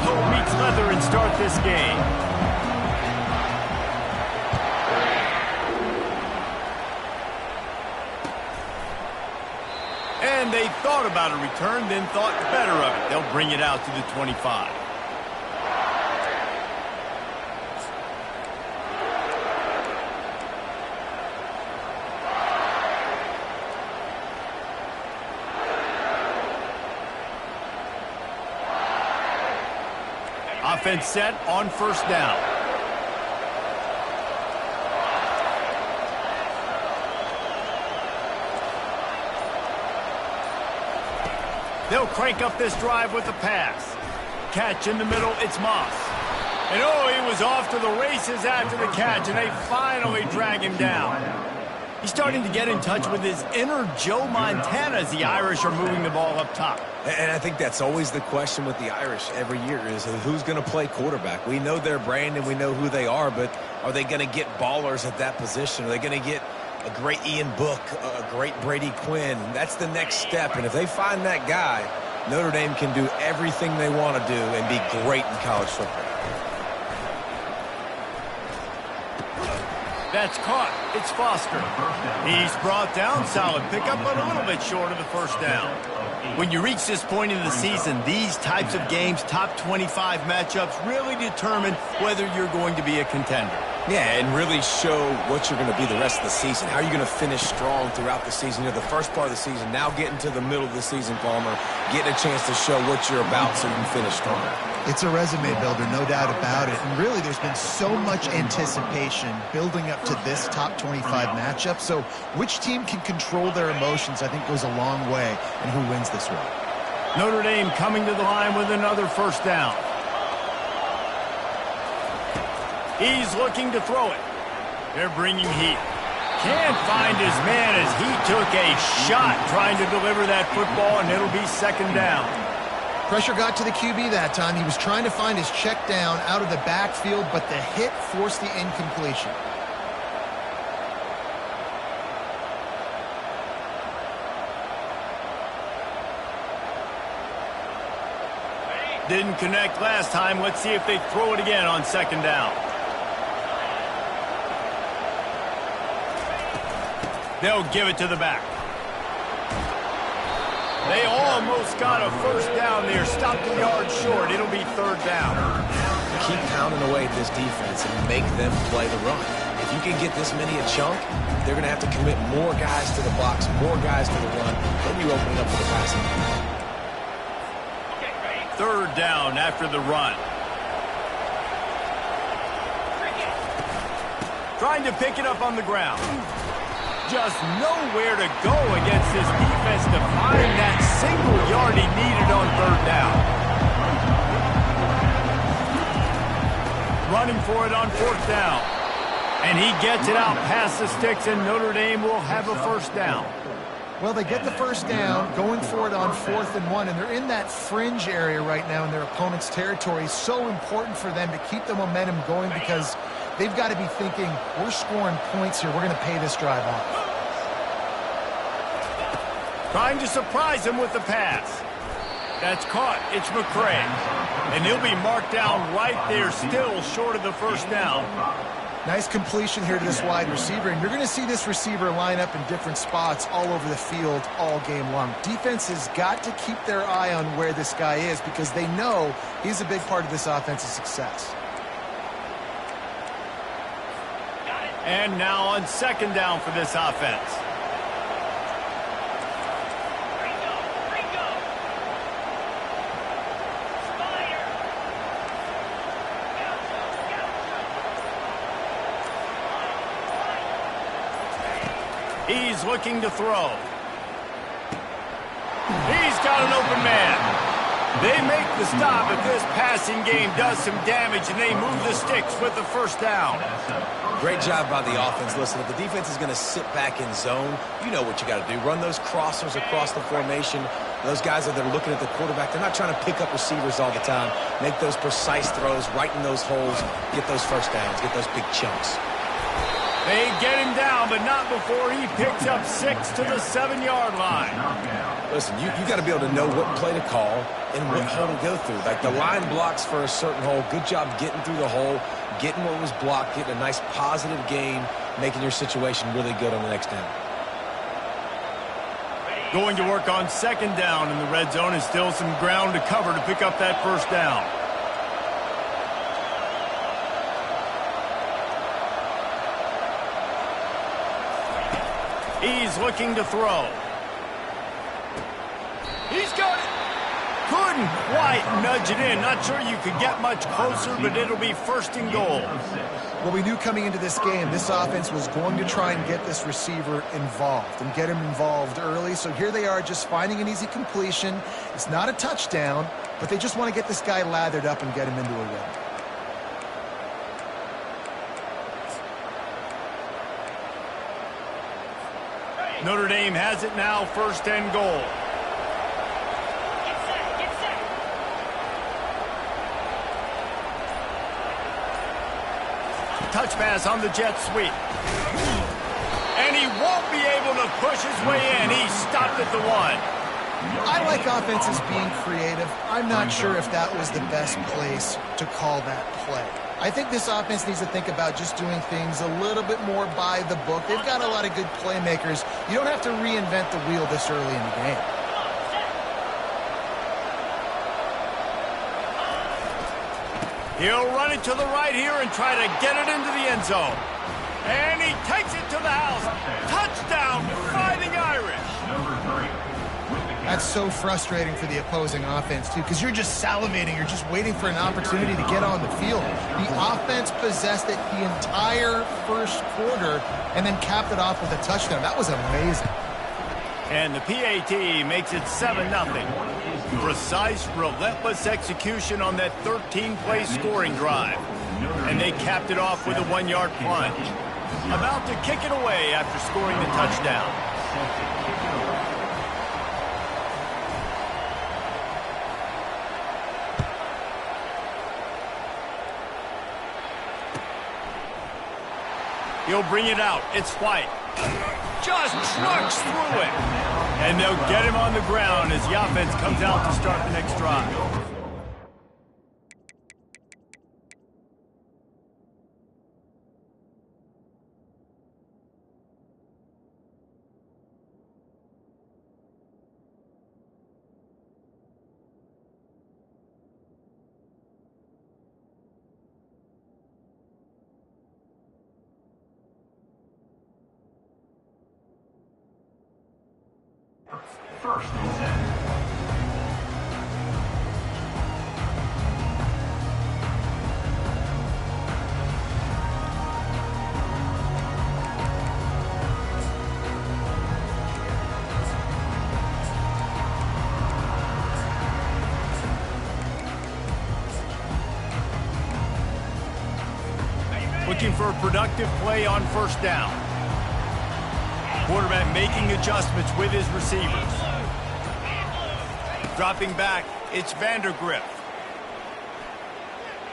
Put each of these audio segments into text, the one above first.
toe meets leather and start this game. And they thought about a return, then thought better of it. They'll bring it out to the 25. Offense set on first down. They'll crank up this drive with a pass. Catch in the middle, it's Moss. And oh, he was off to the races after the catch, and they finally drag him down. He's starting to get in touch with his inner Joe Montana as the Irish are moving the ball up top. And I think that's always the question with the Irish every year is who's going to play quarterback. We know their brand and we know who they are, but are they going to get ballers at that position? Are they going to get a great Ian Book, a great Brady Quinn? That's the next step, and if they find that guy, Notre Dame can do everything they want to do and be great in college football. That's caught. It's Foster. He's brought down. Solid pickup, but a little bit short of the first down. When you reach this point in the season, these types of games, top 25 matchups, really determine whether you're going to be a contender. Yeah, and really show what you're going to be the rest of the season. How are you going to finish strong throughout the season? You know, the first part of the season, now getting to the middle of the season, Palmer, getting a chance to show what you're about so you can finish strong. It's a resume builder, no doubt about it. And really, there's been so much anticipation building up to this top 25 matchup. So which team can control their emotions, I think, goes a long way in who wins this one. Notre Dame coming to the line with another first down. He's looking to throw it. They're bringing heat. Can't find his man as he took a shot trying to deliver that football, and it'll be second down. Pressure got to the QB that time. He was trying to find his check down out of the backfield, but the hit forced the incompletion. Didn't connect last time. Let's see if they throw it again on second down. They'll give it to the back. They almost got a first down there. Stopped a yard short. It'll be third down. Keep pounding away at this defense and make them play the run. If you can get this many a chunk, they're going to have to commit more guys to the box, more guys to the run. Then you open it up for the passing. Third down after the run. Trying to pick it up on the ground. Just nowhere to go against this defense to find that single yard he needed on third down. Running for it on fourth down. And he gets it out past the sticks, and Notre Dame will have a first down. Well, they get the first down, going for it on 4th and 1, and they're in that fringe area right now in their opponent's territory. So important for them to keep the momentum going because they've got to be thinking, we're scoring points here. We're going to pay this drive off. Trying to surprise him with the pass. That's caught. It's McCray. And he'll be marked down right there, still short of the first down. Nice completion here to this wide receiver, and you're going to see this receiver line up in different spots all over the field all game long. Defense has got to keep their eye on where this guy is because they know he's a big part of this offense's success. And now on second down for this offense. He's looking to throw. He's got an open man. They make the stop if this passing game does some damage, and they move the sticks with the first down. Great job by the offense. Listen, if the defense is going to sit back in zone, you know what you got to do. Run those crossers across the formation. Those guys that are looking at the quarterback, they're not trying to pick up receivers all the time. Make those precise throws right in those holes. Get those first downs. Get those big chunks. They get him down, but not before he picks up 6 to the 7-yard line. Listen, you got to be able to know what play to call and what hole to go through. Like the line blocks for a certain hole. Good job getting through the hole, getting what was blocked, getting a nice positive gain, making your situation really good on the next down. Going to work on 2nd down in the red zone, and still some ground to cover to pick up that 1st down. He's looking to throw. He's got it. Couldn't quite nudge it in. Not sure you could get much closer, but it'll be 1st and goal. Well, we knew coming into this game, this offense was going to try and get this receiver involved and get him involved early. So here they are just finding an easy completion. It's not a touchdown, but they just want to get this guy lathered up and get him into a win. Notre Dame has it now, 1st and goal. Touch pass on the jet sweep. And he won't be able to push his way in. He stopped at the 1. I like offenses being creative. I'm not sure if that was the best place to call that play. I think this offense needs to think about just doing things a little bit more by the book. They've got a lot of good playmakers. You don't have to reinvent the wheel this early in the game. He'll run it to the right here and try to get it into the end zone. And he takes it to the house. Touchdown, Fighting Irish. That's so frustrating for the opposing offense, too, because you're just salivating. You're just waiting for an opportunity to get on the field. The offense possessed it the entire 1st quarter and then capped it off with a touchdown. That was amazing. And the PAT makes it 7-0. Precise, relentless execution on that 13-play scoring drive. And they capped it off with a 1-yard plunge. About to kick it away after scoring the touchdown. He'll bring it out. It's White. Just trucks through it. And they'll get him on the ground as the offense comes out to start the next drive. First and 10. Looking for a productive play on 1st down. Quarterback making adjustments with his receivers. Dropping back, it's Vandergrift.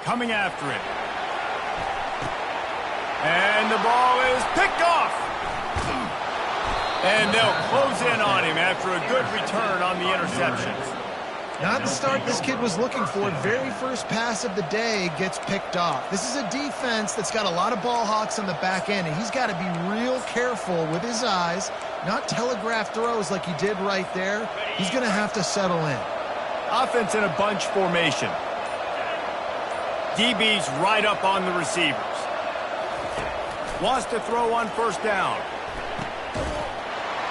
Coming after it. And the ball is picked off. And they'll close in on him after a good return on the interception. Not the start this kid was looking for. Very first pass of the day gets picked off. This is a defense that's got a lot of ball hawks on the back end, and he's got to be real careful with his eyes, not telegraph throws like he did right there. He's going to have to settle in. Offense in a bunch formation. DB's right up on the receivers. Wants to throw on 1st down.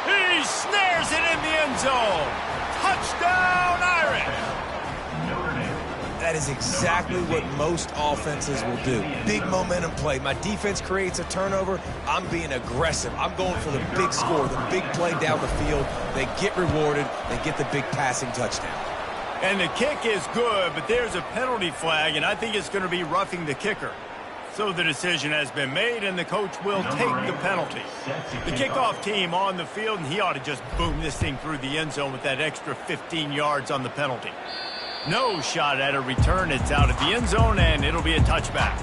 He snares it in the end zone. Touchdown, Irish! That is exactly what most offenses will do. Big momentum play. My defense creates a turnover. I'm being aggressive. I'm going for the big score, the big play down the field. They get rewarded. They get the big passing touchdown. And the kick is good, but there's a penalty flag, and I think it's going to be roughing the kicker. So the decision has been made, and the coach will take the penalty. The kickoff team on the field, and he ought to just boom this thing through the end zone with that extra 15 yards on the penalty. No shot at a return. It's out of the end zone, and it'll be a touchback.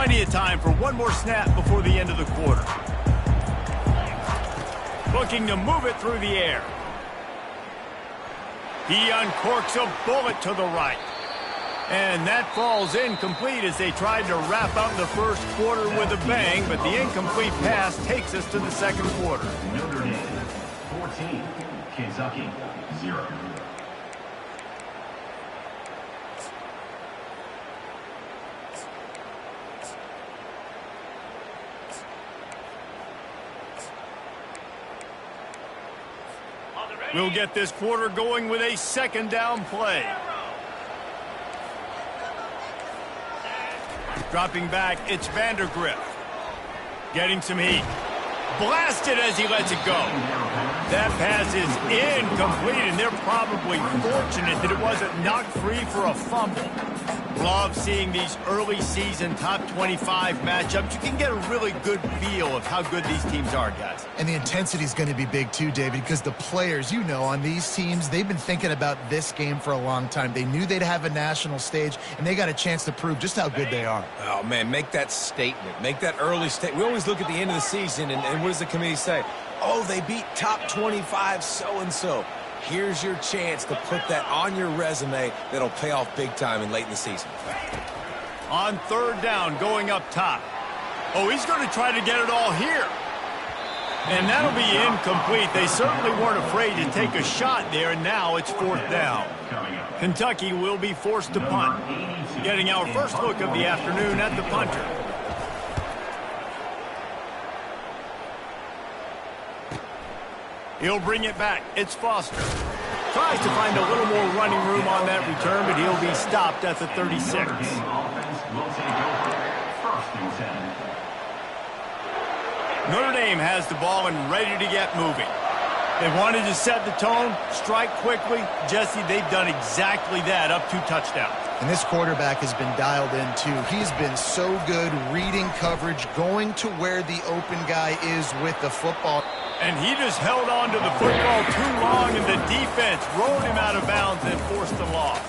Plenty of time for one more snap before the end of the quarter. Looking to move it through the air. He uncorks a bullet to the right. And that falls incomplete as they tried to wrap up the first quarter with a bang, but the incomplete pass takes us to the second quarter. Notre Dame 14, Kentucky 0. We'll get this quarter going with a second down play. Dropping back, it's Vandergriff. Getting some heat. Blasted as he lets it go. That pass is incomplete, and they're probably fortunate that it wasn't knocked free for a fumble. Love seeing these early season top 25 matchups. You can get a really good feel of how good these teams are, guys. And the intensity is going to be big too, David, because the players, you know, on these teams, they've been thinking about this game for a long time. They knew they'd have a national stage, and they got a chance to prove just how good they are. Oh, man, make that statement. Make that early statement. We always look at the end of the season, and what does the committee say? Oh, they beat top 25 so-and-so. Here's your chance to put that on your resume that'll pay off big time and late in the season. On third down, going up top. Oh, he's going to try to get it all here. And that'll be incomplete. They certainly weren't afraid to take a shot there, and now it's fourth down. Kentucky will be forced to punt. Getting our first look of the afternoon at the punter. He'll bring it back. It's Foster. Tries to find a little more running room on that return, but he'll be stopped at the 36. Notre Dame has the ball and ready to get moving. They wanted to set the tone, strike quickly. Jesse, they've done exactly that, up 2 touchdowns. And this quarterback has been dialed in, too. He's been so good reading coverage, going to where the open guy is with the football. And he just held on to the football too long, and the defense rolled him out of bounds and forced the loss.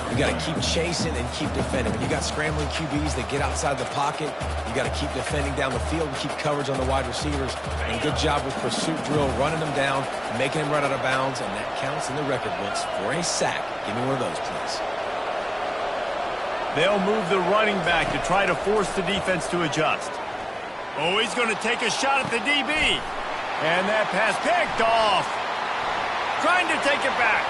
You got to keep chasing and keep defending. When you got scrambling QBs that get outside the pocket, you got to keep defending down the field and keep coverage on the wide receivers. And good job with pursuit drill, running them down, making them run out of bounds, and that counts in the record books for a sack. Give me one of those, please. They'll move the running back to try to force the defense to adjust. Oh, he's going to take a shot at the DB. And that pass picked off. Trying to take it back.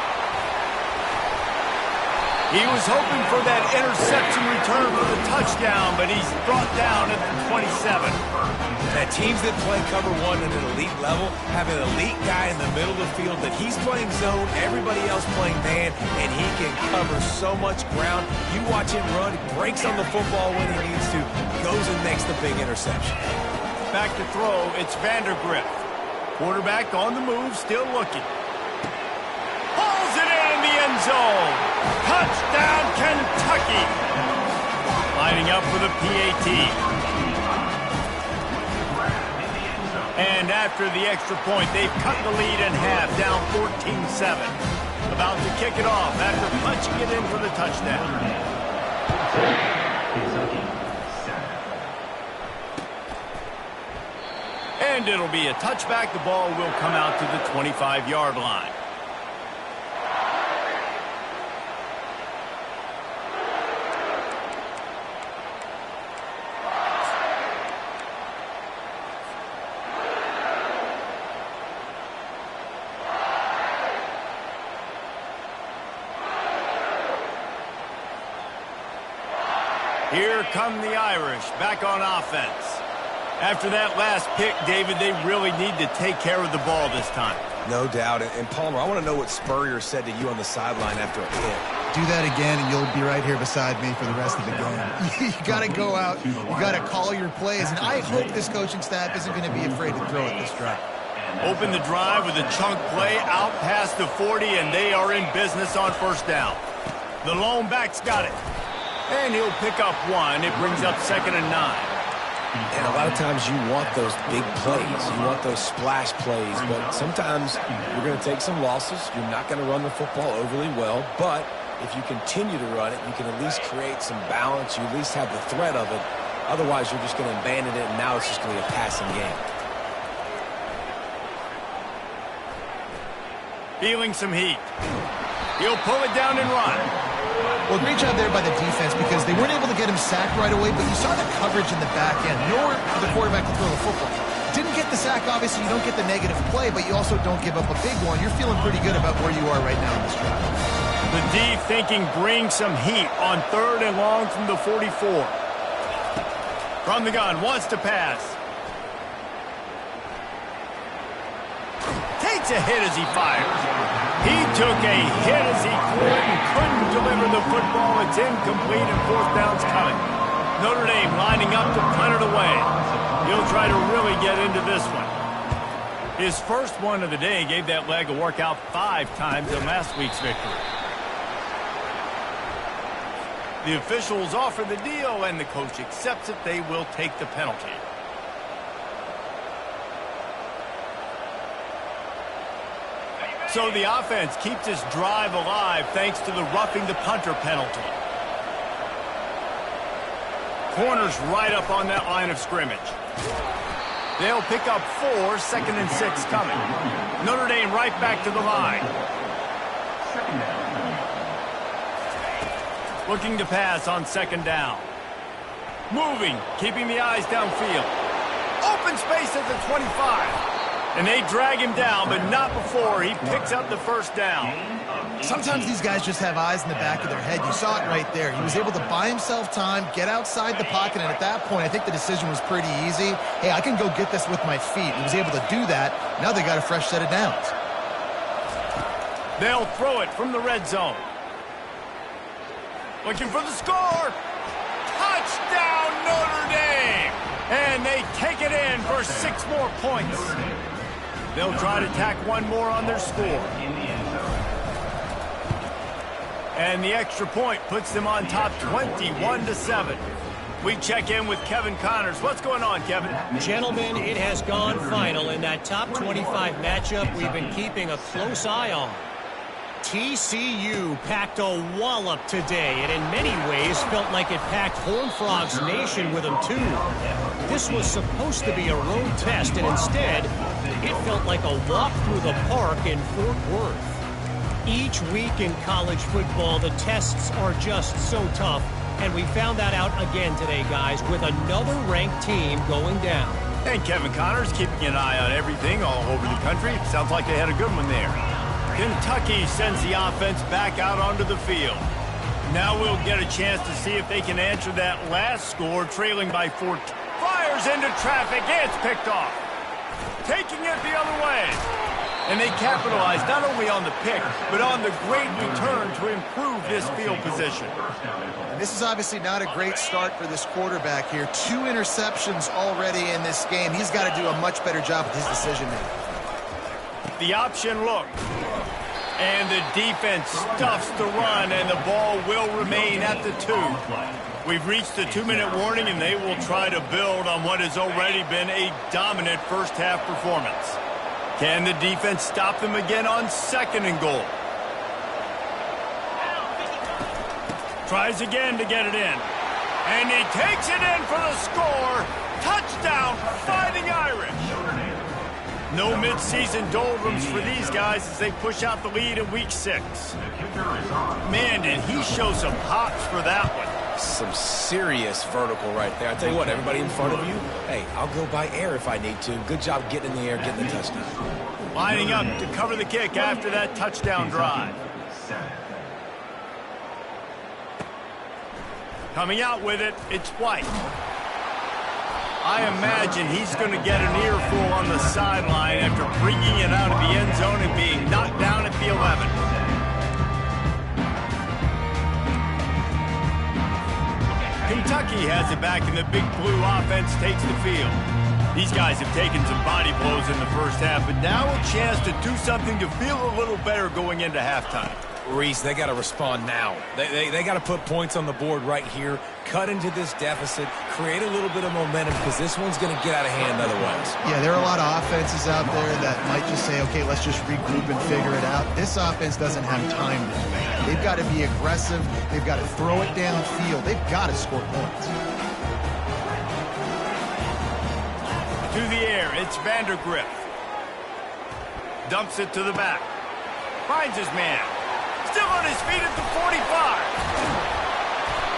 He was hoping for that interception return for the touchdown, but he's brought down at the 27. That teams that play cover one at an elite level have an elite guy in the middle of the field that he's playing zone, everybody else playing man, and he can cover so much ground. You watch him run, breaks on the football when he needs to, goes and makes the big interception. Back to throw, it's Vandergriff. Quarterback on the move, still looking. Pulls it in the end zone. Touchdown, Kentucky. Lining up for the PAT. And after the extra point, they've cut the lead in half, down 14-7. About to kick it off after punching it in for the touchdown. And it'll be a touchback. The ball will come out to the 25-yard line. Here come the Irish, back on offense. After that last pick, David, they really need to take care of the ball this time. No doubt. And Palmer, I want to know what Spurrier said to you on the sideline after a pick. Do that again, and you'll be right here beside me for the rest of the game. You got to go out. You got to call your plays. And I hope this coaching staff isn't going to be afraid to throw it this drive. Open the drive with a chunk play out past the 40, and they are in business on first down. The lone back's got it. And he'll pick up one. It brings up 2nd and 9. And a lot of times you want those big plays. You want those splash plays. But sometimes you're going to take some losses. You're not going to run the football overly well. But if you continue to run it, you can at least create some balance. You at least have the threat of it. Otherwise, you're just going to abandon it, and now it's just going to be a passing game. Feeling some heat. He'll pull it down and run. Well, great job there by the defense because they weren't able to get him sacked right away, but you saw the coverage in the back end. Nowhere for the quarterback to throw the football. Didn't get the sack, obviously. You don't get the negative play, but you also don't give up a big one. You're feeling pretty good about where you are right now in this drive. The D thinking bring some heat on 3rd and long from the 44. From the gun, wants to pass. Takes a hit as he fires. He took a hit as he couldn't deliver the football. It's incomplete and 4th down's coming. Notre Dame lining up to punt it away. He'll try to really get into this one. His first one of the day gave that leg a workout 5 times in last week's victory. The officials offer the deal, and the coach accepts it. They will take the penalty. So the offense keeps this drive alive thanks to the roughing the punter penalty. Corners right up on that line of scrimmage. They'll pick up 4, 2nd and 6 coming. Notre Dame right back to the line. Looking to pass on 2nd down. Moving, keeping the eyes downfield. Open space at the 25. And they drag him down, but not before he picks up the 1st down. Sometimes these guys just have eyes in the back of their head. You saw it right there. He was able to buy himself time, get outside the pocket, and at that point, I think the decision was pretty easy. Hey, I can go get this with my feet. He was able to do that. Now they got a fresh set of downs. They'll throw it from the red zone. Looking for the score. Touchdown, Notre Dame! And they take it in for 6 more points. They'll try to tack 1 more on their score. And the extra point puts them on top 21-7. We check in with Kevin Connors. What's going on, Kevin? Gentlemen, it has gone final in that top 25 matchup we've been keeping a close eye on. TCU packed a wallop today, and in many ways felt like it packed Horned Frogs Nation with them too. This was supposed to be a road test, and instead, it felt like a walk through the park in Fort Worth. Each week in college football, the tests are just so tough, and we found that out again today, guys, with another ranked team going down. And Kevin Connors keeping an eye on everything all over the country. Sounds like they had a good one there. Kentucky sends the offense back out onto the field. Now we'll get a chance to see if they can answer that last score, trailing by 14. Fires into traffic. It's picked off. Taking it the other way. And they capitalize not only on the pick, but on the great return to improve this field position. And this is obviously not a great start for this quarterback here. 2 interceptions already in this game. He's got to do a much better job with his decision-making. The option look. And the defense stuffs the run, and the ball will remain at the 2. We've reached the 2-minute warning, and they will try to build on what has already been a dominant first-half performance. Can the defense stop them again on 2nd and goal? Tries again to get it in. And he takes it in for the score. Touchdown, Fighting Irish. No midseason doldrums for these guys as they push out the lead in week 6. Man, did he show some hops for that one. Some serious vertical right there. I tell you what, everybody in front of you, hey, I'll go by air if I need to. Good job getting in the air, getting the touchdown. Lining up to cover the kick after that touchdown drive. Coming out with it, it's White. I imagine he's going to get an earful on the sideline after bringing it out of the end zone and being knocked down at the 11. Kentucky has it back, and the Big Blue offense takes the field. These guys have taken some body blows in the first half, but now a chance to do something to feel a little better going into halftime. Reese, they got to respond now. They got to put points on the board right here, cut into this deficit, create a little bit of momentum, because this one's going to get out of hand otherwise. Yeah, there are a lot of offenses out there that might just say, okay, let's just regroup and figure it out. This offense doesn't have time to do that. They've got to be aggressive. They've got to throw it downfield. They've got to score points. Through the air, it's Vandergriff. Dumps it to the back. Finds his man. Still on his feet at the 45.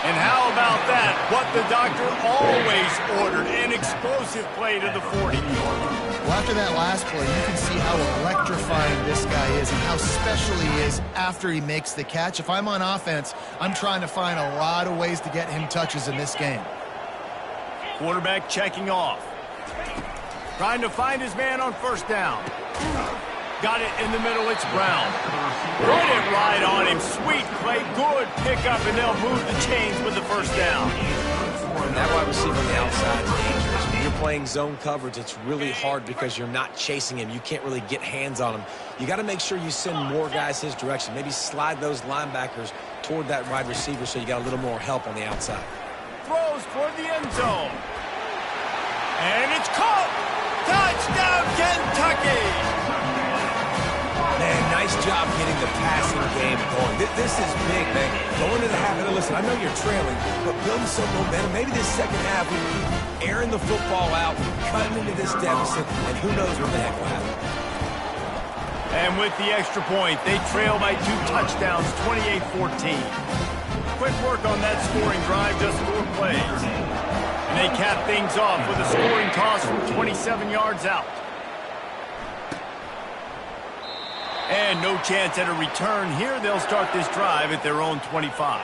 And how about that? What the doctor always ordered, an explosive play to the 40. Well, after that last play, you can see how electrifying this guy is and how special he is after he makes the catch. If I'm on offense, I'm trying to find a lot of ways to get him touches in this game. Quarterback checking off. Trying to find his man on first down. Got it in the middle, it's Brown. Run it right on him, sweet play, good pickup, and they'll move the chains with the first down. And that wide receiver on the outside is dangerous. When you're playing zone coverage, it's really hard because you're not chasing him. You can't really get hands on him. You got to make sure you send more guys his direction. Maybe slide those linebackers toward that wide receiver so you got a little more help on the outside. Throws toward the end zone. And it's caught. Touchdown, Kentucky. Man, nice job getting the passing game going. This is big, man. Going to the half, and listen, I know you're trailing, but building some momentum. Maybe this second half we keep airing the football out, cutting into this deficit, and who knows what the heck will happen. And with the extra point, they trail by 2 touchdowns, 28-14. Quick work on that scoring drive, just 4 plays. And they cap things off with a scoring toss from 27 yards out. And no chance at a return here. They'll start this drive at their own 25.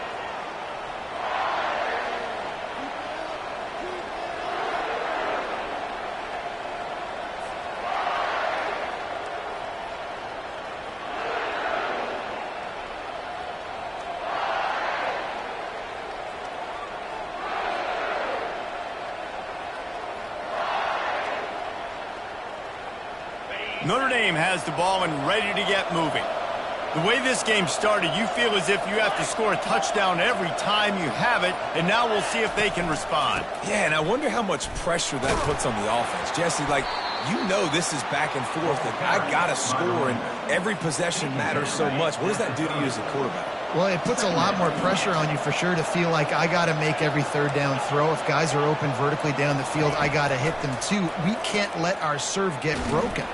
Notre Dame has the ball and ready to get moving. The way this game started, you feel as if you have to score a touchdown every time you have it, and now we'll see if they can respond. Yeah, and I wonder how much pressure that puts on the offense. Jesse, like, you know this is back and forth, and I got to score, and every possession matters so much. What does that do to you as a quarterback? Well, it puts a lot more pressure on you for sure to feel like I got to make every third down throw. If guys are open vertically down the field, I got to hit them too. We can't let our serve get broken.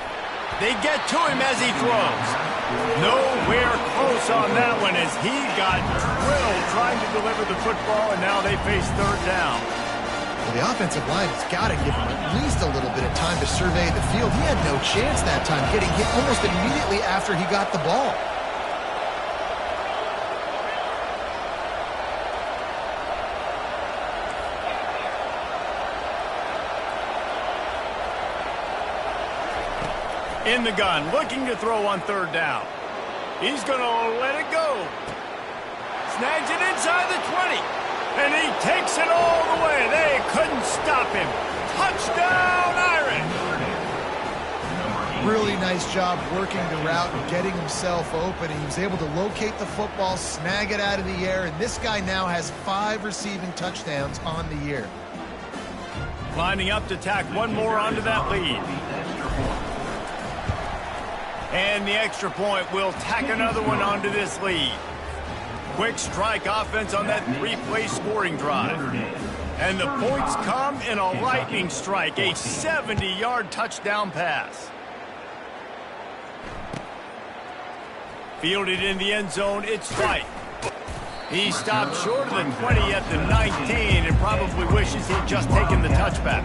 They get to him as he throws. Nowhere close on that one as he got drilled trying to deliver the football, and now they face third down. Well, the offensive line has got to give him at least a little bit of time to survey the field. He had no chance that time, getting hit almost immediately after he got the ball. In the gun, looking to throw on third down. He's going to let it go. Snags it inside the 20. And he takes it all the way. They couldn't stop him. Touchdown, Irish! Really nice job working the route and getting himself open. And he was able to locate the football, snag it out of the air. And this guy now has 5 receiving touchdowns on the year. Lining up to tack one more onto that lead. And the extra point will tack another one onto this lead. Quick strike offense on that 3-play scoring drive. And the points come in a lightning strike, a 70-yard touchdown pass. Fielded in the end zone, it's White. He stopped short of the 20 at the 19 and probably wishes he'd just taken the touchback.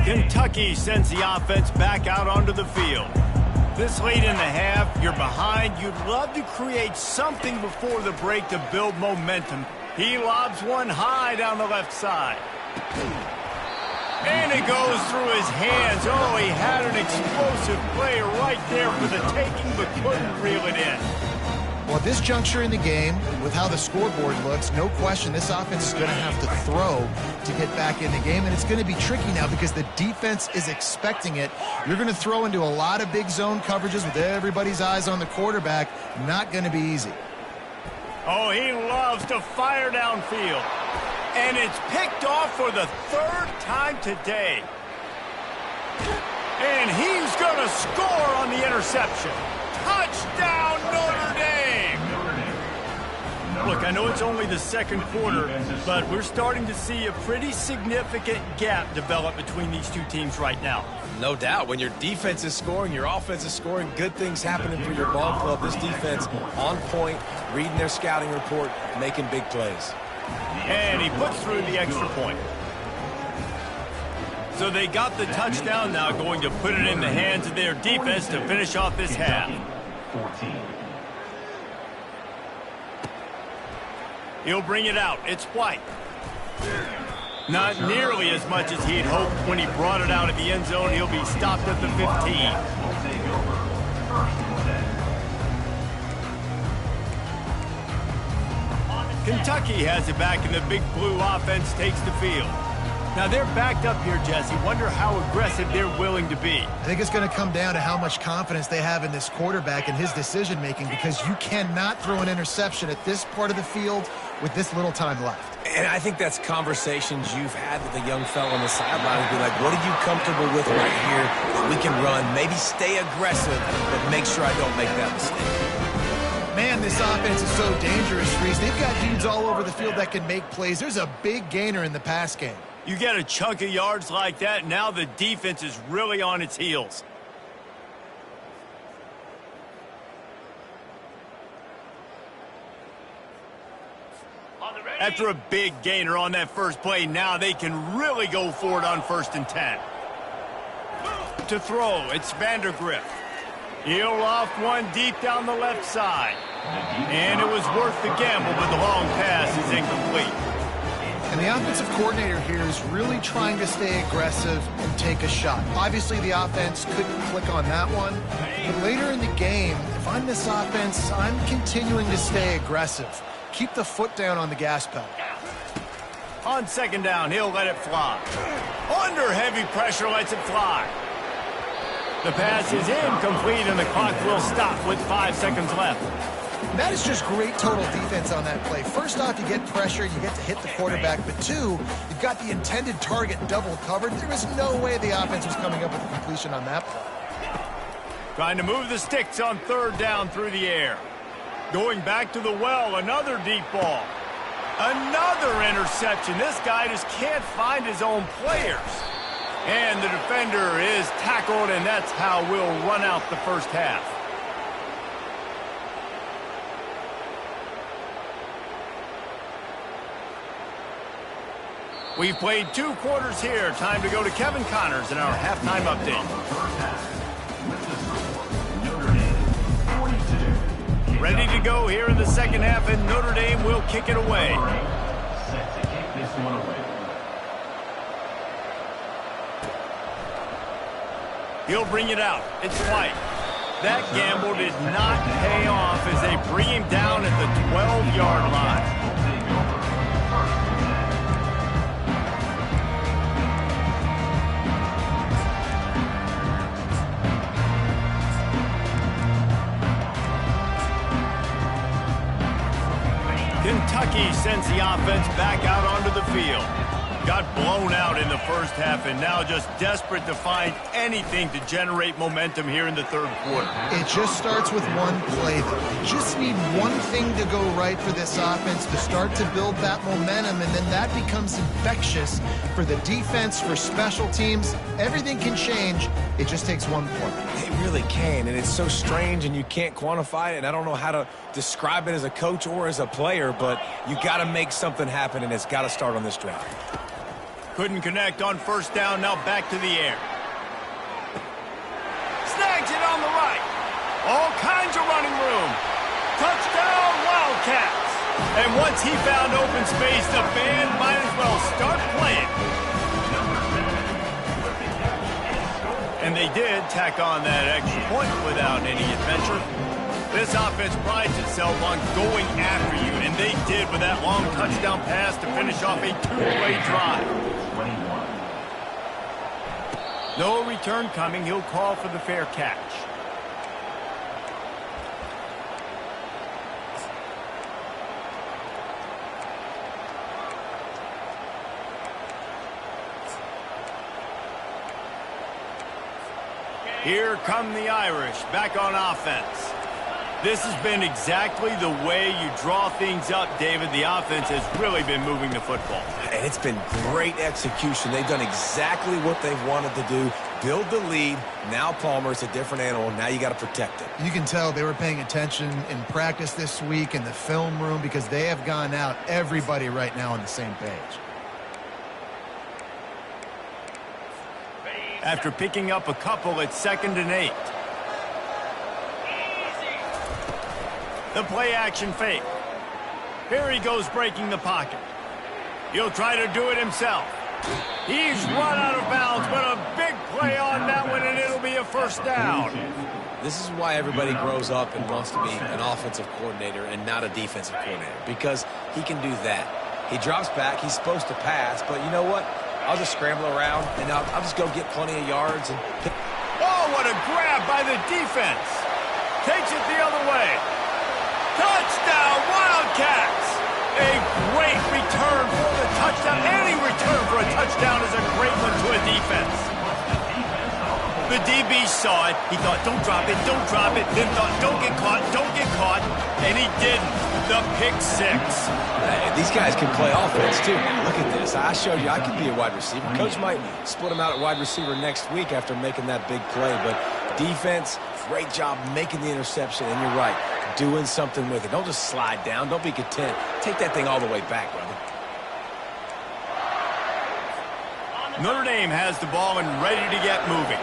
Kentucky sends the offense back out onto the field. This late in the half, you're behind. You'd love to create something before the break to build momentum. He lobs one high down the left side. And it goes through his hands. Oh, he had an explosive play right there for the taking, but couldn't reel it in. Well, at this juncture in the game, with how the scoreboard looks, no question this offense is going to have to throw to get back in the game, and it's going to be tricky now because the defense is expecting it. You're going to throw into a lot of big zone coverages with everybody's eyes on the quarterback. Not going to be easy. Oh, he loves to fire downfield. And it's picked off for the 3rd time today. And he's going to score on the interception. Touchdown, Notre Dame! Look, I know it's only the second quarter, but we're starting to see a pretty significant gap develop between these two teams right now. No doubt. When your defense is scoring, your offense is scoring, good things happening for your ball club. This defense on point, reading their scouting report, making big plays. And he puts through the extra point. So they got the touchdown, now going to put it in the hands of their defense to finish off this half. 14. He'll bring it out. It's White. Not nearly as much as he'd hoped when he brought it out of the end zone. He'll be stopped at the 15. Kentucky has it back, and the Big Blue offense takes the field. Now they're backed up here, Jesse. Wonder how aggressive they're willing to be. I think it's going to come down to how much confidence they have in this quarterback and his decision-making, because you cannot throw an interception at this part of the field with this little time left. And I think that's conversations you've had with a young fella on the sideline. Be like, what are you comfortable with right here that we can run? Maybe stay aggressive, but make sure I don't make that mistake. Man, this offense is so dangerous, Reese. They've got dudes all over the field that can make plays. There's a big gainer in the pass game. You get a chunk of yards like that, now the defense is really on its heels. After a big gainer on that first play, now they can really go for it on 1st and 10. To throw, it's Vandergrift. He'll loft one deep down the left side. And it was worth the gamble, but the long pass is incomplete. And the offensive coordinator here is really trying to stay aggressive and take a shot. Obviously, the offense couldn't click on that one. But later in the game, if I'm this offense, I'm continuing to stay aggressive. Keep the foot down on the gas pedal. On 2nd down, he'll let it fly. Under heavy pressure, lets it fly. The pass is incomplete, and the clock will stop with 5 seconds left. That is just great total defense on that play. First off, you get pressure, you get to hit the quarterback, but 2, you've got the intended target double covered. There was no way the offense was coming up with a completion on that play. Trying to move the sticks on 3rd down through the air. Going back to the well, another deep ball. Another interception. This guy just can't find his own players. And the defender is tackled, and that's how we'll run out the first half. We've played 2 quarters here. Time to go to Kevin Connors in our halftime update. Ready to go here in the second half, and Notre Dame will kick it away. Set to kick this one away. He'll bring it out. It's White. That gamble did not pay off as they bring him down at the 12-yard line. Kentucky sends the offense back out onto the field. Got blown out in the first half, and now just desperate to find anything to generate momentum here in the 3rd quarter. It just starts with one play, though. You just need one thing to go right for this offense to start to build that momentum, and then that becomes infectious for the defense, for special teams. Everything can change. It just takes one play. It really can, and it's so strange, and you can't quantify it, and I don't know how to describe it as a coach or as a player, but you got to make something happen, and it's got to start on this drive. Couldn't connect on 1st down, now back to the air. Snags it on the right. All kinds of running room. Touchdown, Wildcats. And once he found open space, the band might as well start playing. And they did tack on that extra point without any adventure. This offense prides itself on going after you, and they did with that long touchdown pass to finish off a 2-play drive. No return coming. He'll call for the fair catch. Here come the Irish back on offense. This has been exactly the way you draw things up, David. The offense has really been moving the football. And it's been great execution. They've done exactly what they've wanted to do. Build the lead. Now Palmer's a different animal. Now you got to protect it. You can tell they were paying attention in practice this week in the film room because they have gone out, everybody right now on the same page. After picking up a couple, it's 2nd and 8. The play action fake. Here he goes breaking the pocket. He'll try to do it himself. He's run out of bounds, but a big play on that one, and it'll be a first down. This is why everybody grows up and wants to be an offensive coordinator and not a defensive coordinator, because he can do that. He drops back. He's supposed to pass, but you know what? I'll just scramble around, and I'll just go get plenty of yards. And oh, what a grab by the defense. Takes it the other way. Touchdown, Wildcats! A great return for the touchdown. Any return for a touchdown is a great one to a defense. The DB saw it. He thought, don't drop it, don't drop it. Then thought, don't get caught. And he didn't. The pick 6. Hey, these guys can play offense, too. Look at this. I showed you I could be a wide receiver. Coach might split him out at wide receiver next week after making that big play. But defense, great job making the interception. And you're right, doing something with it. Don't just slide down. Don't be content. Take that thing all the way back, brother. Notre Dame has the ball and ready to get moving.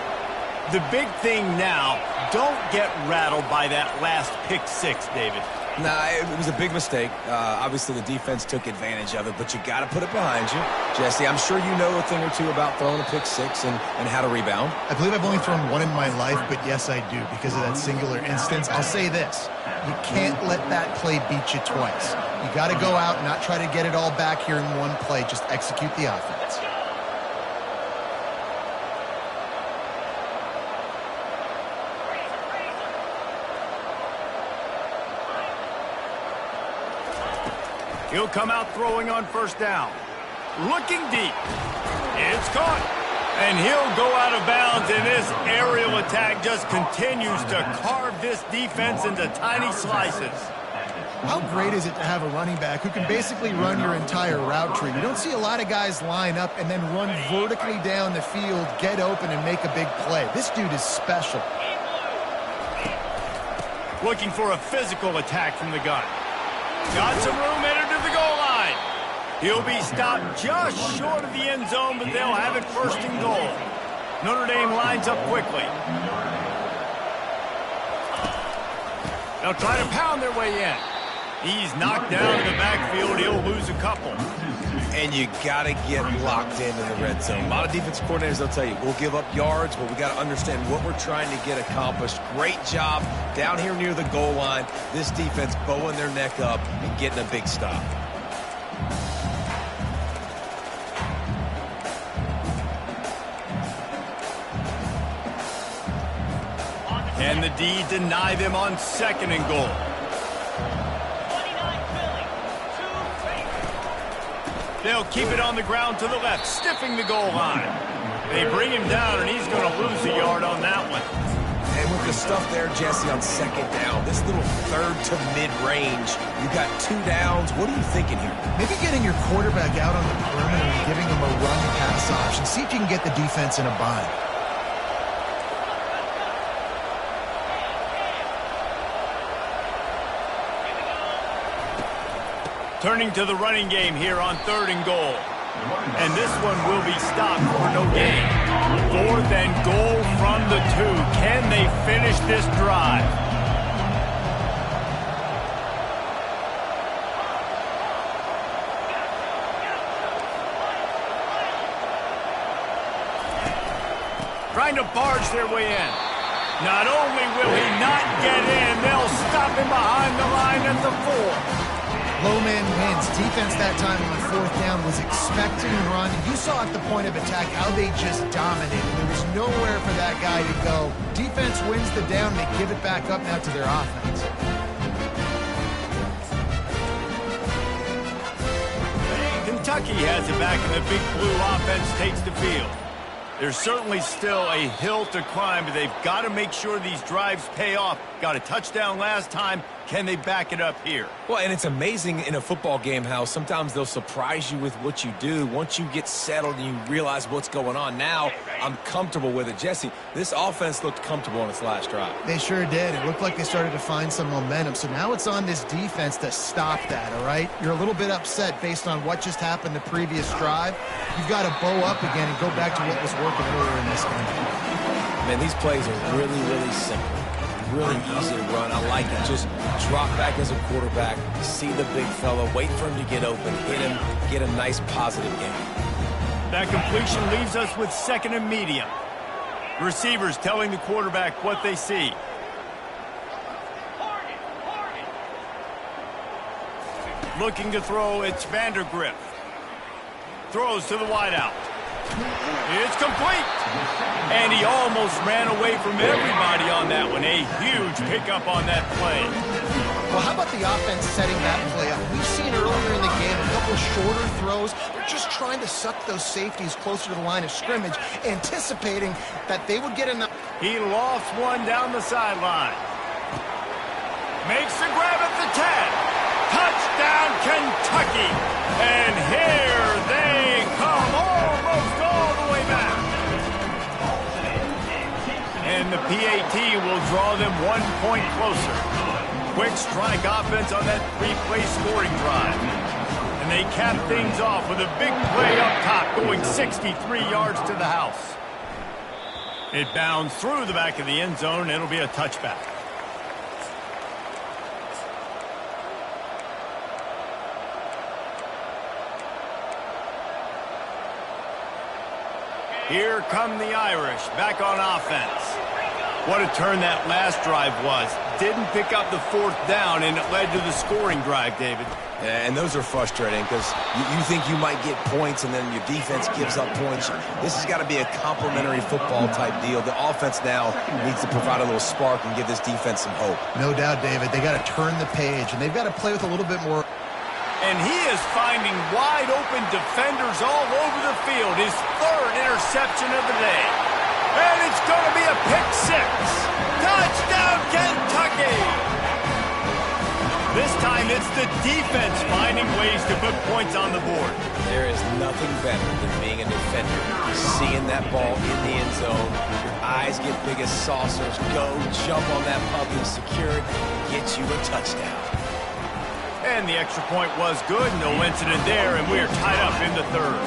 The big thing now, don't get rattled by that last pick 6, David. Nah, it was a big mistake. Obviously, the defense took advantage of it, but you got to put it behind you. Jesse, I'm sure you know a thing or two about throwing a pick 6 and how to rebound. I believe I've only thrown one in my life, but yes, I do because of that singular instance. I'll say this. You can't let that play beat you twice. You got to go out and not try to get it all back here in one play. Just execute the offense. He'll come out throwing on first down. Looking deep. It's caught. And he'll go out of bounds, and this aerial attack just continues to carve this defense into tiny slices. How great is it to have a running back who can basically run your entire route tree? You don't see a lot of guys line up and then run vertically down the field, get open, and make a big play. This dude is special. Looking for a physical attack from the gun. Got some room, entered to the goal line. He'll be stopped just short of the end zone, but they'll have it 1st and goal. Notre Dame lines up quickly. They'll try to pound their way in. He's knocked down in the backfield. He'll lose a couple. And you got to get locked in the red zone. A lot of defense coordinators, they'll tell you, we'll give up yards, but we got to understand what we're trying to get accomplished. Great job down here near the goal line. This defense bowing their neck up and getting a big stop. Can the D deny them on 2nd and goal? They'll keep it on the ground to the left, stiffing the goal line. They bring him down, and he's going to lose a yard on that one. And with the stuff there, Jesse, on 2nd down, this little 3rd to mid-range, you got 2 downs. What are you thinking here? Maybe getting your quarterback out on the perimeter and giving him a run-pass option. See if you can get the defense in a bind. Turning to the running game here on 3rd and goal. And this one will be stopped for no gain. 4th and goal from the 2. Can they finish this drive? Trying to barge their way in. Not only will he not get in, they'll stop him behind the line at the 4. Low man wins. Defense that time on 4th down was expecting a run. You saw at the point of attack how they just dominated. There was nowhere for that guy to go. Defense wins the down. They give it back up now to their offense. Kentucky has it back, and the Big Blue offense takes the field. There's certainly still a hill to climb, but they've got to make sure these drives pay off. Got a touchdown last time. Can they back it up here? Well, and it's amazing in a football game how sometimes they'll surprise you with what you do. Once you get settled and you realize what's going on, now I'm comfortable with it. Jesse, this offense looked comfortable on its last drive. They sure did. It looked like they started to find some momentum. So now it's on this defense to stop that, all right? You're a little bit upset based on what just happened the previous drive. You've got to bow up again and go back to what was working earlier in this game. Man, these plays are really, really simple. Really easy to run. I like it. Just drop back as a quarterback, see the big fella, wait for him to get open, hit him, get a nice positive gain. That completion leaves us with 2nd and medium. Receivers telling the quarterback what they see. Looking to throw, it's Vandergriff. Throws to the wideout. It's complete. And he almost ran away from everybody on that one. A huge pickup on that play. Well, how about the offense setting that play up? We've seen earlier in the game a couple of shorter throws. They're just trying to suck those safeties closer to the line of scrimmage, anticipating that they would get enough. He lost one down the sideline. Makes the grab at the 10. Touchdown, Kentucky. And here they come, almost all the way back. And the PAT will draw them 1 point closer. Quick strike offense on that 3-play scoring drive. And they cap things off with a big play up top, going 63 yards to the house. It bounds through the back of the end zone. It'll be a touchback. Here come the Irish, back on offense. What a turn that last drive was. Didn't pick up the 4th down, and it led to the scoring drive, David. Yeah, and those are frustrating because you think you might get points, and then your defense gives up points. This has got to be a complementary football-type deal. The offense now needs to provide a little spark and give this defense some hope. No doubt, David. They got to turn the page, and they've got to play with a little bit more. And he is finding wide-open defenders all over the field. His 3rd interception of the day. And it's going to be a pick 6. Touchdown, Kentucky! This time it's the defense finding ways to put points on the board. There is nothing better than being a defender. Seeing that ball in the end zone, your eyes get big as saucers. Go, jump on that puppy, secure it, get you a touchdown. And the extra point was good. No incident there, and we are tied up in the 3rd.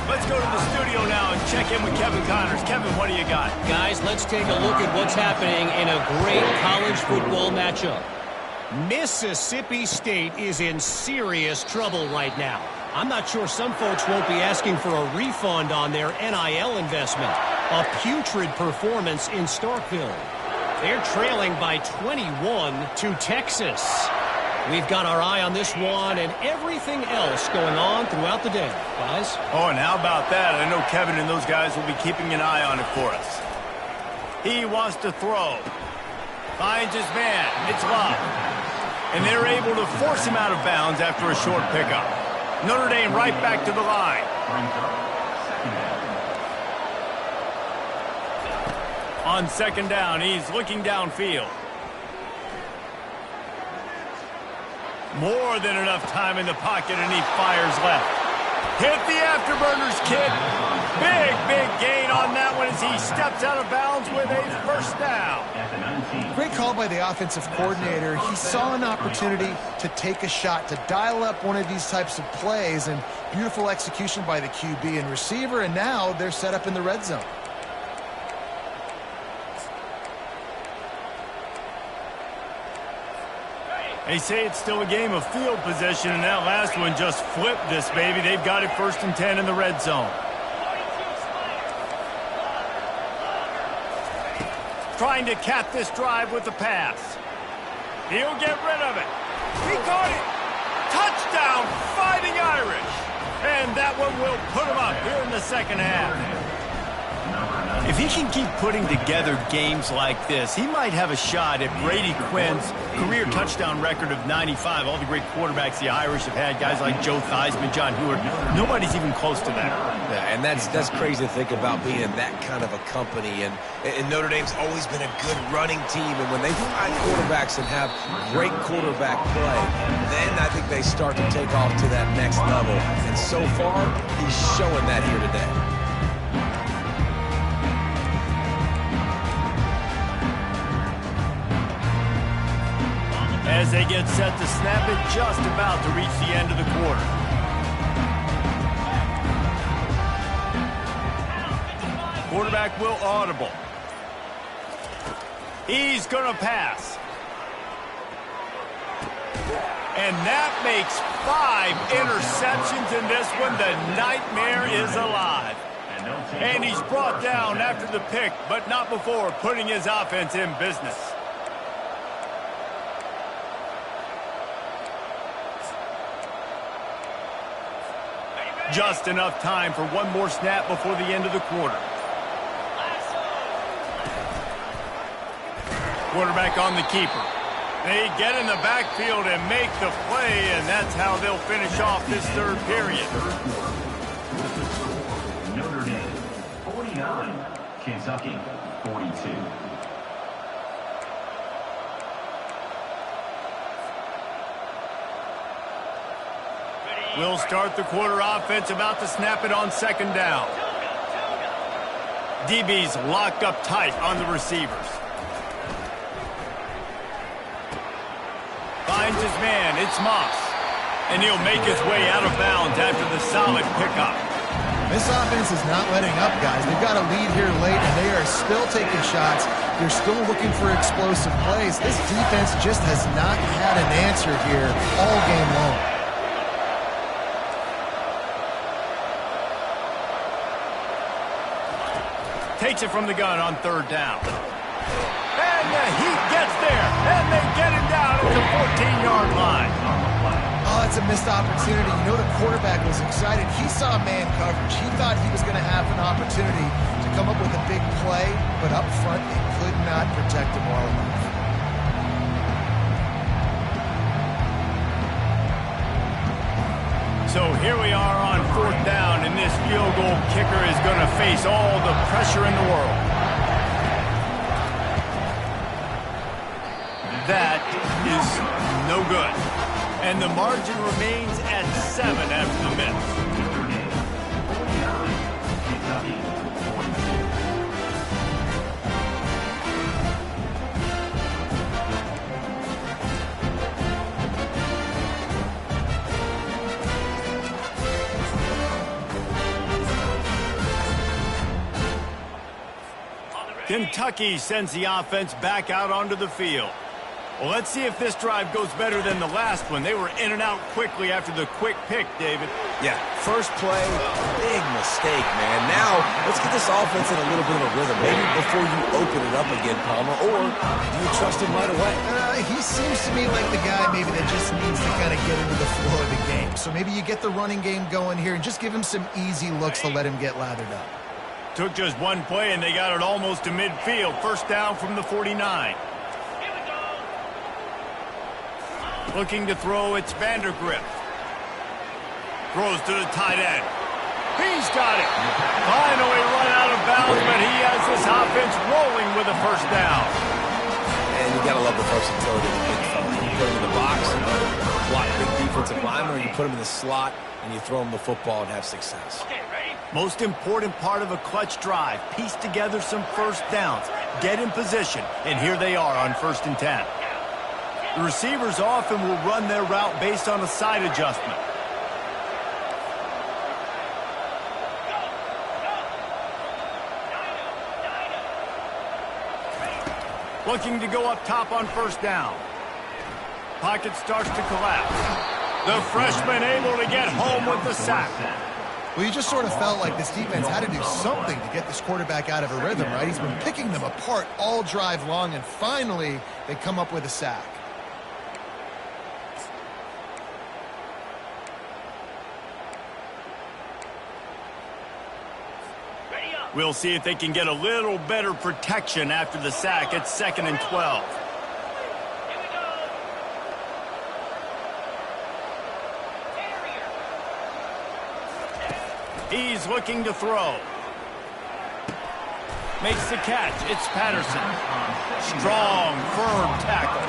Let's go to the studio now and check in with Kevin Connors. Kevin, what do you got? Guys, let's take a look at what's happening in a great college football matchup. Mississippi State is in serious trouble right now. I'm not sure some folks won't be asking for a refund on their NIL investment. A putrid performance in Starkville. They're trailing by 21 to Texas. We've got our eye on this one and everything else going on throughout the day, guys. Oh, and how about that? I know Kevin and those guys will be keeping an eye on it for us. He wants to throw. Finds his man. It's Love. And they're able to force him out of bounds after a short pickup. Notre Dame right back to the line. On 2nd down, he's looking downfield. More than enough time in the pocket, and he fires left. Hit the afterburners, kid. Big, big gain on that one as he steps out of bounds with a 1st down. Great call by the offensive coordinator. He saw an opportunity to take a shot, to dial up one of these types of plays, and beautiful execution by the QB and receiver, and now they're set up in the red zone. They say it's still a game of field position, and that last one just flipped this baby. They've got it 1st and 10 in the red zone. Trying to cap this drive with the pass. He'll get rid of it. He caught it. Touchdown, Fighting Irish. And that one will put him up here in the 2nd half. If he can keep putting together games like this, he might have a shot at Brady Quinn's career touchdown record of 95. All the great quarterbacks the Irish have had, guys like Joe Theismann, John Hewart, nobody's even close to that. Yeah, and that's crazy to think about being in that kind of a company. And Notre Dame's always been a good running team. And when they find quarterbacks and have great quarterback play, then I think they start to take off to that next level. And so far, he's showing that here today. As they get set to snap it, just about to reach the end of the quarter. Quarterback will audible. He's going to pass. And that makes 5 interceptions in this one. The nightmare is alive. And he's brought down after the pick, but not before putting his offense in business. Just enough time for one more snap before the end of the quarter. Quarterback on the keeper. They get in the backfield and make the play, and that's how they'll finish off this third period. Notre Dame, 49. Kentucky, 42. We'll start the quarter offense, about to snap it on second down. DB's locked up tight on the receivers. Finds his man, it's Moss. And he'll make his way out of bounds after the solid pickup. This offense is not letting up, guys. They've got a lead here late, and they are still taking shots. They're still looking for explosive plays. This defense just has not had an answer here all game long. Takes it from the gun on third down. And the Heat gets there, and they get him down at the 14-yard line. Oh, it's a missed opportunity. You know, the quarterback was excited. He saw man coverage. He thought he was going to have an opportunity to come up with a big play, but up front, they could not protect him well enough. So here we are on fourth down, and this field goal kicker is going to face all the pressure in the world. That is no good. And the margin remains at 7 after the miss. Kentucky sends the offense back out onto the field. Well, let's see if this drive goes better than the last one. They were in and out quickly after the quick pick, David. Yeah, first play, big mistake, man. Now, let's get this offense in a little bit of a rhythm. Maybe before you open it up again, Palmer, or do you trust him right away? He seems to me like the guy maybe that just needs to kind of get into the flow of the game. So maybe you get the running game going here and just give him some easy looks to let him get lathered up. Took just one play, and they got it almost to midfield. First down from the 49. Looking to throw, it's Vandergrift. Throws to the tight end. He's got it. Finally run out of bounds, but he has this offense rolling with a first down. And you got to love the versatility of the big fella. You put him in the box, block big defensive lineman, or you put him in the slot, and you throw him the football and have success. Most important part of a clutch drive, piece together some first downs, get in position, and here they are on 1st and 10. The receivers often will run their route based on a side adjustment. Looking to go up top on first down. Pocket starts to collapse. The freshman able to get home with the sack. Well, you just sort of felt like this defense had to do something to get this quarterback out of a rhythm, right? He's been picking them apart all drive long, and finally they come up with a sack. Ready up. We'll see if they can get a little better protection after the sack. It's 2nd and 12. He's looking to throw. Makes the catch. It's Patterson. Strong, firm tackle.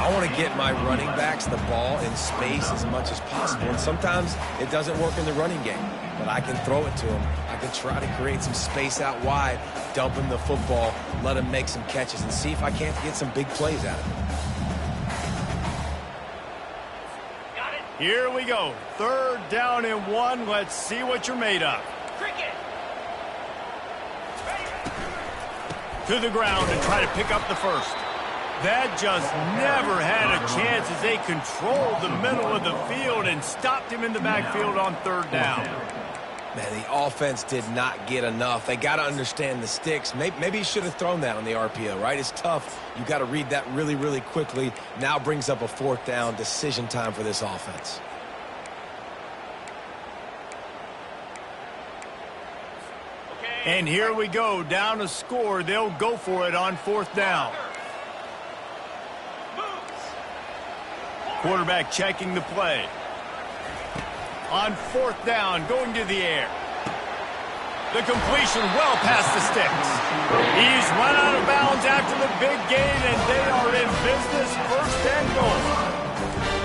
I want to get my running backs the ball in space as much as possible. And sometimes it doesn't work in the running game, but I can throw it to them. I can try to create some space out wide, dump him the football, let him make some catches, and see if I can't get some big plays out of him. Here we go. 3rd down and 1. Let's see what you're made of. To the ground and try to pick up the first. That just never had a chance as they controlled the middle of the field and stopped him in the backfield on 3rd down. Man, the offense did not get enough. They got to understand the sticks. Maybe he should have thrown that on the RPO, right? It's tough. You got to read that really, really quickly. Now brings up a 4th down, decision time for this offense. And here we go, down a score. They'll go for it on 4th down. Quarterback checking the play. On 4th down, going to the air. The completion well past the sticks. He's run out of bounds after the big gain, and they are in business, 1st and goal.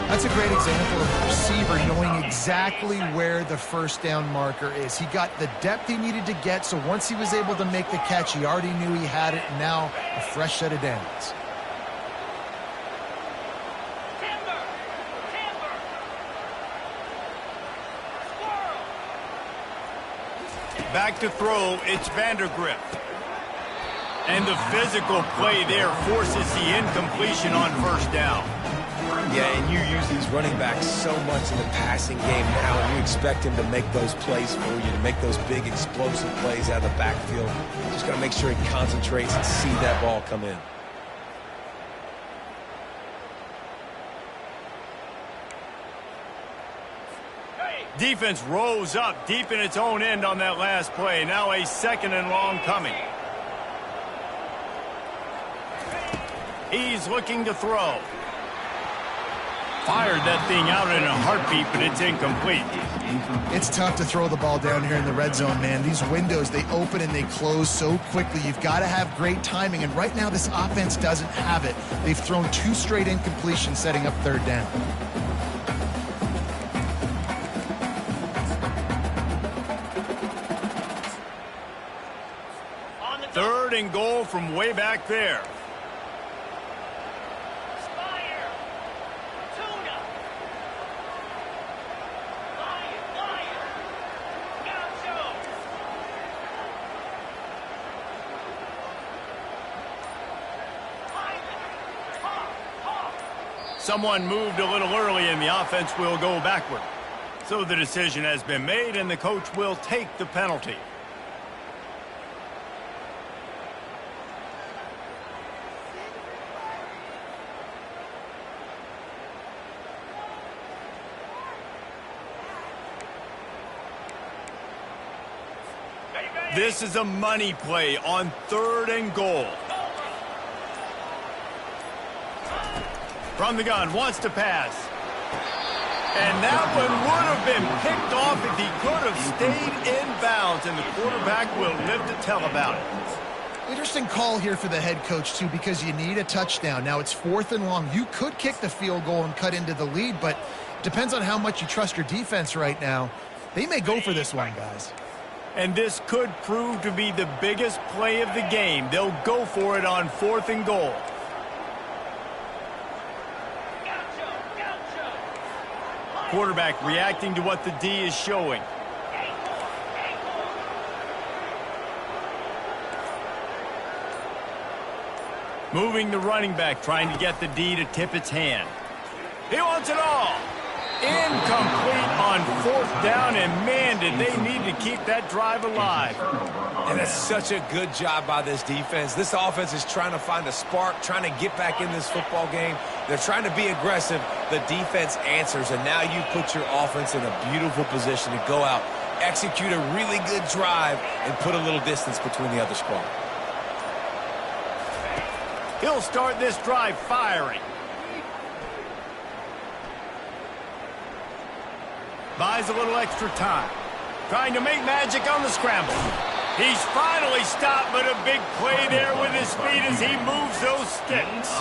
That's a great example of the receiver knowing exactly where the 1st down marker is. He got the depth he needed to get, so once he was able to make the catch, he already knew he had it, and now a fresh set of downs. Back to throw, it's Vandergrift. And the physical play there forces the incompletion on 1st down. Yeah, and you use these running backs so much in the passing game now, and you expect him to make those plays for you, to make those big explosive plays out of the backfield. Just got to make sure he concentrates and see that ball come in. Defense rose up deep in its own end on that last play. Now a 2nd and long coming. He's looking to throw. Fired that thing out in a heartbeat, but it's incomplete. It's tough to throw the ball down here in the red zone, man. These windows, they open and they close so quickly. You've got to have great timing, and right now this offense doesn't have it. They've thrown 2 straight incompletions setting up 3rd down. Third and goal from way back there. Someone moved a little early and the offense will go backward. So the decision has been made and the coach will take the penalty. This is a money play on 3rd and goal. From the gun, wants to pass. And that one would have been picked off if he could have stayed in bounds, and the quarterback will live to tell about it. Interesting call here for the head coach, too, because you need a touchdown. Now it's 4th and long. You could kick the field goal and cut into the lead, but it depends on how much you trust your defense right now. They may go for this one, guys. And this could prove to be the biggest play of the game. They'll go for it on 4th and goal. Quarterback reacting to what the D is showing. Moving the running back, trying to get the D to tip its hand. He wants it all. Incomplete on 4th down, and man, did they need to keep that drive alive. And that's such a good job by this defense. This offense is trying to find a spark, trying to get back in this football game. They're trying to be aggressive. The defense answers, and now you put your offense in a beautiful position to go out execute a really good drive and put a little distance between the other squad. He'll start this drive firing. Buys a little extra time. Trying to make magic on the scramble. He's finally stopped, but a big play there with his feet as he moves those sticks.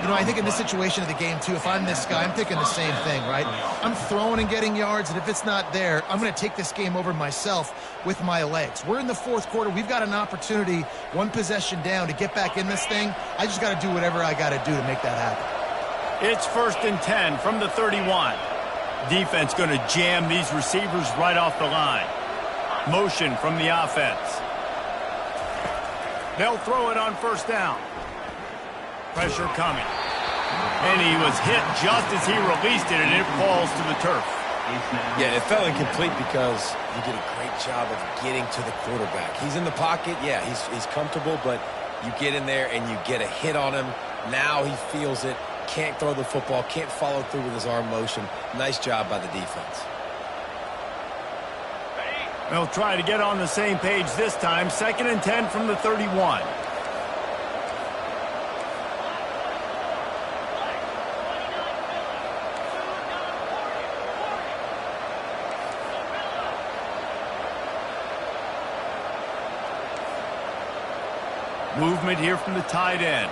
You know, I think in this situation of the game, too, if I'm this guy, I'm thinking the same thing, right? I'm throwing and getting yards, and if it's not there, I'm going to take this game over myself with my legs. We're in the fourth quarter. We've got an opportunity, one possession down, to get back in this thing. I just got to do whatever I got to do to make that happen. It's 1st and 10 from the 31. Defense going to jam these receivers right off the line. Motion from the offense. They'll throw it on 1st down. Pressure coming. And he was hit just as he released it, and it falls to the turf. Yeah, it fell incomplete because you did a great job of getting to the quarterback. He's in the pocket. Yeah, he's comfortable, but you get in there and you get a hit on him. Now he feels it. Can't throw the football. Can't follow through with his arm motion. Nice job by the defense. They'll try to get on the same page this time. 2nd and 10 from the 31. Movement here from the tight end.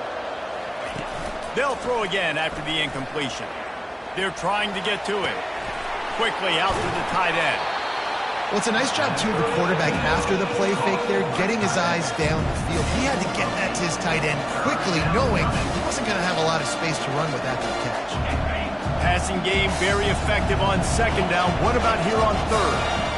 They'll throw again after the incompletion. They're trying to get to it. Quickly out to the tight end. Well, it's a nice job, too, of the quarterback after the play fake there, getting his eyes down the field. He had to get that to his tight end quickly, knowing he wasn't going to have a lot of space to run with after the catch. Passing game very effective on 2nd down. What about here on 3rd?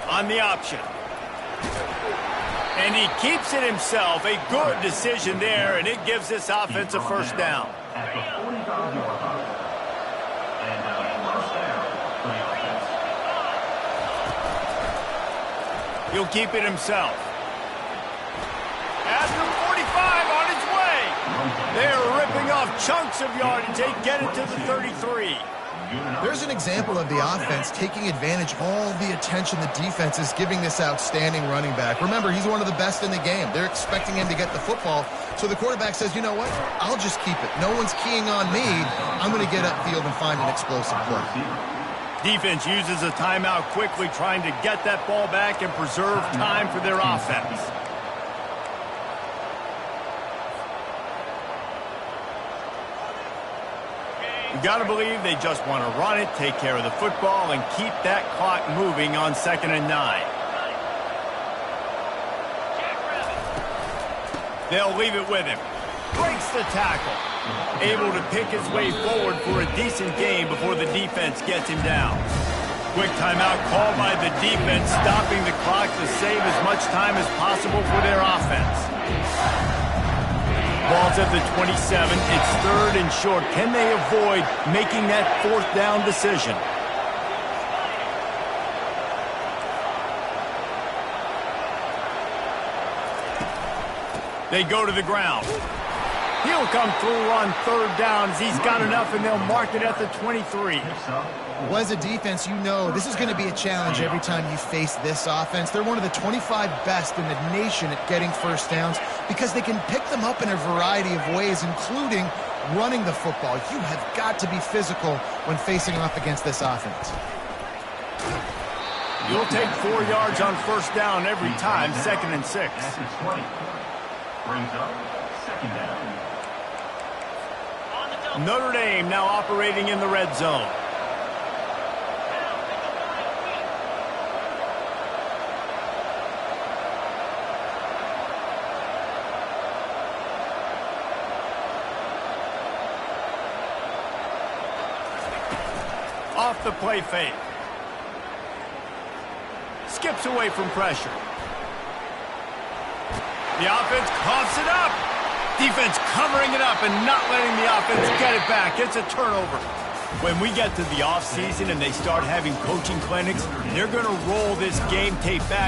On the option. And he keeps it himself. A good decision there, and it gives this offense a 1st down. At the 45-yard line. And 1st down for the offense. He'll keep it himself. After 45 on its way. They're ripping off chunks of yardage. They get it to the 33. There's an example of the offense taking advantage of all the attention the defense is giving this outstanding running back. Remember, he's one of the best in the game. They're expecting him to get the football. So the quarterback says, you know what? I'll just keep it. No one's keying on me. I'm going to get upfield and find an explosive play. Defense uses a timeout quickly, trying to get that ball back and preserve time for their offense. You got to believe they just want to run it, take care of the football, and keep that clock moving on 2nd and 9. They'll leave it with him. Breaks the tackle. Able to pick his way forward for a decent game before the defense gets him down. Quick timeout called by the defense, stopping the clock to save as much time as possible for their offense. Ball's at the 27. It's 3rd and short. Can they avoid making that 4th down decision? They go to the ground. He'll come through on 3rd down as he's got enough, and they'll mark it at the 23. Well, as a defense, you know this is going to be a challenge every time you face this offense. They're one of the 25 best in the nation at getting 1st downs because they can pick them up in a variety of ways, including running the football. You have got to be physical when facing off against this offense. You'll take 4 yards on 1st down every time, 2nd and 6. Brings up 2nd down. Notre Dame now operating in the red zone. Off the play fake. Skips away from pressure. The offense coughs it up. Defense covering it up and not letting the offense get it back. It's a turnover. When we get to the offseason and they start having coaching clinics, they're going to roll this game tape back.